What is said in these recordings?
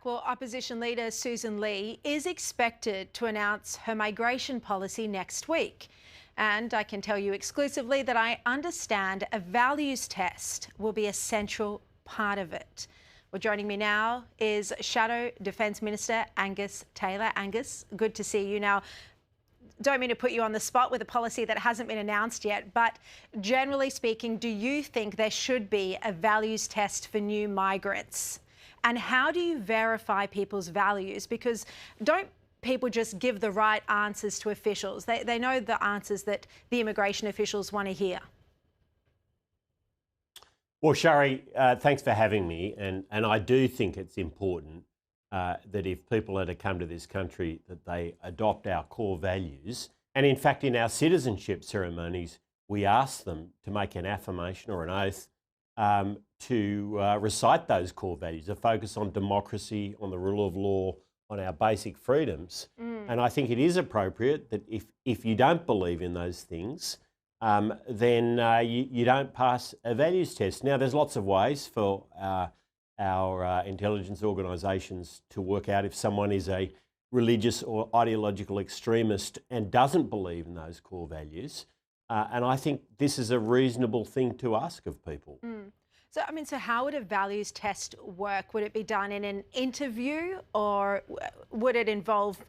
Well, opposition leader Susan Lee is expected to announce her migration policy next week. And I can tell you exclusively that I understand a values test will be a central part of it. Well, joining me now is Shadow Defence Minister Angus Taylor. Angus, good to see you. Now, don't mean to put you on the spot with a policy that hasn't been announced yet, but generally speaking, do you think there should be a values test for new migrants? And how do you verify people's values? Because don't people just give the right answers to officials? They know the answers that the immigration officials want to hear. Well, Shari, thanks for having me. And I do think it's important that if people are to come to this country, that they adopt our core values. And in fact, in our citizenship ceremonies, we ask them to make an affirmation or an oath to recite those core values, a focus on democracy, on the rule of law, on our basic freedoms. And I think it is appropriate that if you don't believe in those things, then you don't pass a values test. Now, there's lots of ways for our intelligence organisations to work out if someone is a religious or ideological extremist and doesn't believe in those core values. And I think this is a reasonable thing to ask of people. So how would a values test work? Would it be done in an interview, or would it involve,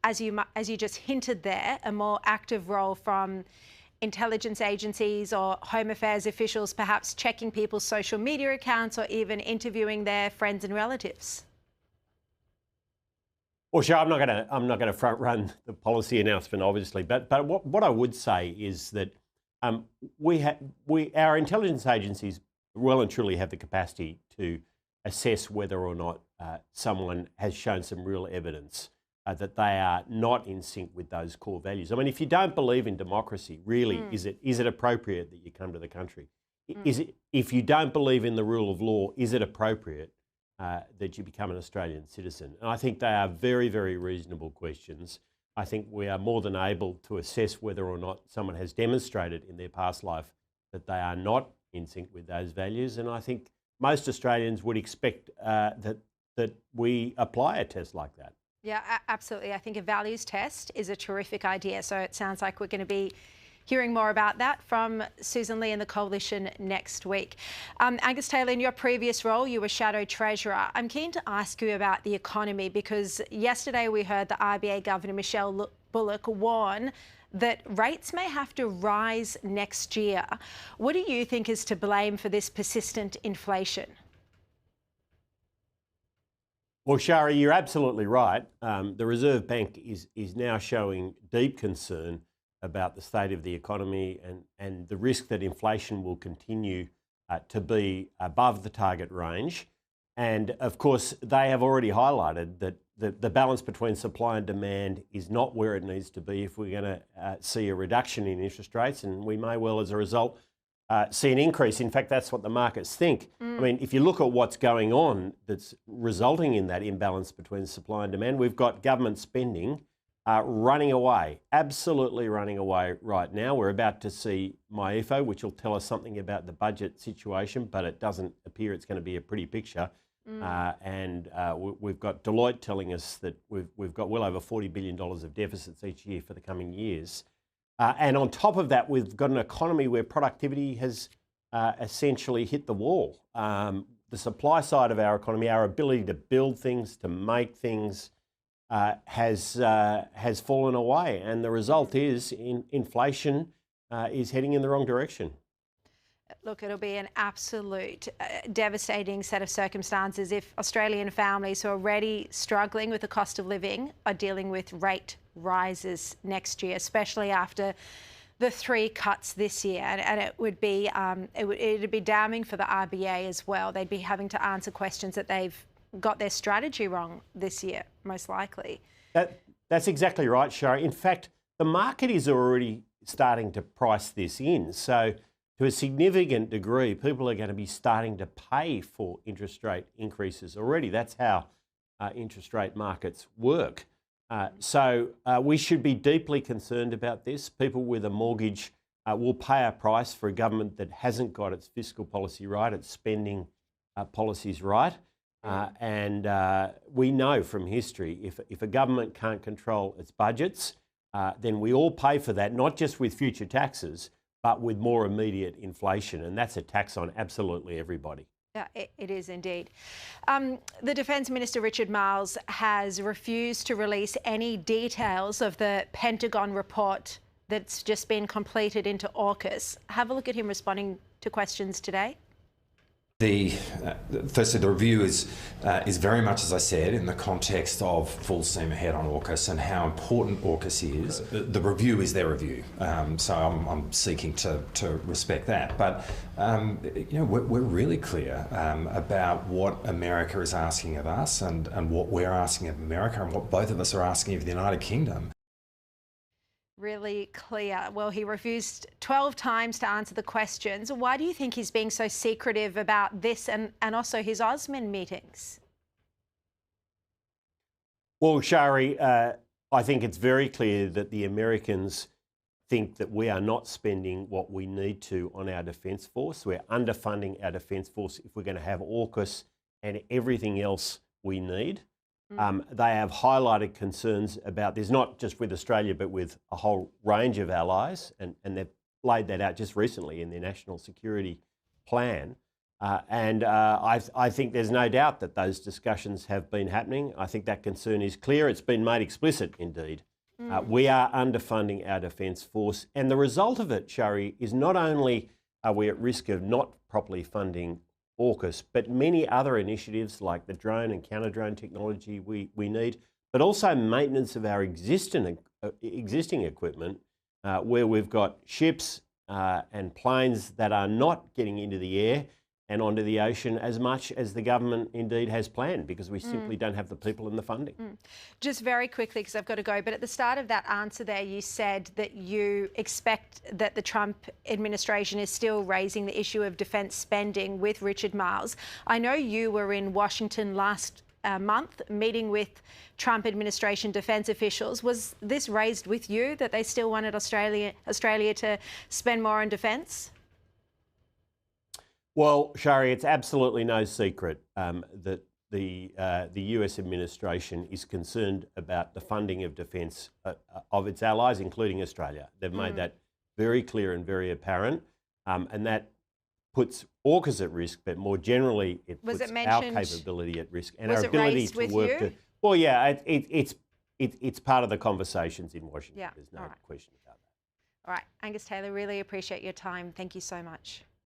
as you just hinted there, a more active role from intelligence agencies or Home Affairs officials, perhaps checking people's social media accounts or even interviewing their friends and relatives? Well, sure, I'm not going to front run the policy announcement, obviously, but what I would say is that our intelligence agencies well and truly have the capacity to assess whether or not someone has shown some real evidence that they are not in sync with those core values. I mean, if you don't believe in democracy, really, is it appropriate that you come to the country? If you don't believe in the rule of law, is it appropriate that you become an Australian citizen? And I think they are very, very reasonable questions. I think we are more than able to assess whether or not someone has demonstrated in their past life that they are not in sync with those values. And I think most Australians would expect that we apply a test like that. Yeah, absolutely. I think a values test is a terrific idea. So it sounds like we're going to be hearing more about that from Susan Lee and the Coalition next week. Angus Taylor, in your previous role, you were Shadow Treasurer. I'm keen to ask you about the economy, because yesterday we heard the RBA Governor Michelle Bullock warn that rates may have to rise next year. What do you think is to blame for this persistent inflation? Well, Shari, you're absolutely right. The Reserve Bank is now showing deep concern about the state of the economy and the risk that inflation will continue to be above the target range. And of course, they have already highlighted that the balance between supply and demand is not where it needs to be if we're going to see a reduction in interest rates, and we may well, as a result, see an increase. In fact, that's what the markets think. I mean, if you look at what's going on that's resulting in that imbalance between supply and demand, we've got government spending running away, absolutely running away right now. We're about to see MyEFO, which will tell us something about the budget situation, but it doesn't appear it's going to be a pretty picture. We've got Deloitte telling us that we've got well over $40 billion of deficits each year for the coming years. And on top of that, we've got an economy where productivity has essentially hit the wall. The supply side of our economy, our ability to build things, to make things, has fallen away. And the result is inflation is heading in the wrong direction. Look, it'll be an absolute devastating set of circumstances if Australian families who are already struggling with the cost of living are dealing with rate rises next year, especially after the 3 cuts this year. And it would be it'd be damning for the RBA as well. They'd be having to answer questions that they've got their strategy wrong this year, most likely. That's exactly right, Shari. In fact, the market is already starting to price this in. So to a significant degree, people are going to be starting to pay for interest rate increases already. That's how interest rate markets work. So we should be deeply concerned about this. People with a mortgage will pay a price for a government that hasn't got its fiscal policy right, its spending policies right. We know from history, if a government can't control its budgets, then we all pay for that, not just with future taxes, but with more immediate inflation. And that's a tax on absolutely everybody. Yeah, it is indeed. The Defence Minister, Richard Marles, has refused to release any details of the Pentagon report that's just been completed into AUKUS. Have a look at him responding to questions today. Firstly, the review is very much, as I said, in the context of full steam ahead on AUKUS and how important AUKUS is. The review is their review, so I'm seeking to respect that. But we're really clear about what America is asking of us and what we're asking of America and what both of us are asking of the United Kingdom. Really clear. Well, he refused 12 times to answer the questions. Why do you think he's being so secretive about this and also his Osman meetings? Well, Shari, I think it's very clear that the Americans think that we are not spending what we need to on our Defence Force. We're underfunding our Defence Force if we're going to have AUKUS and everything else we need. They have highlighted concerns about this, not just with Australia, but with a whole range of allies, and they've laid that out just recently in their national security plan. I think there's no doubt that those discussions have been happening. I think that concern is clear. It's been made explicit, indeed. We are underfunding our Defence Force, and the result of it, Shari, is not only are we at risk of not properly funding AUKUS, but many other initiatives like the drone and counter-drone technology we need, but also maintenance of our existing equipment, where we've got ships and planes that are not getting into the air and onto the ocean as much as the government indeed has planned, because we simply don't have the people and the funding. Just very quickly, because I've got to go, but at the start of that answer there, you said that you expect that the Trump administration is still raising the issue of defence spending with Richard Marles. I know you were in Washington last month meeting with Trump administration defence officials. Was this raised with you, that they still wanted Australia to spend more on defence? Well, Shari, it's absolutely no secret that the US administration is concerned about the funding of defence of its allies, including Australia. They've made that very clear and very apparent, and that puts AUKUS at risk, but more generally, it puts our capability at risk and our ability to work. Well, yeah, it's part of the conversations in Washington. Yeah. There's no question about that. All right, Angus Taylor, really appreciate your time. Thank you so much.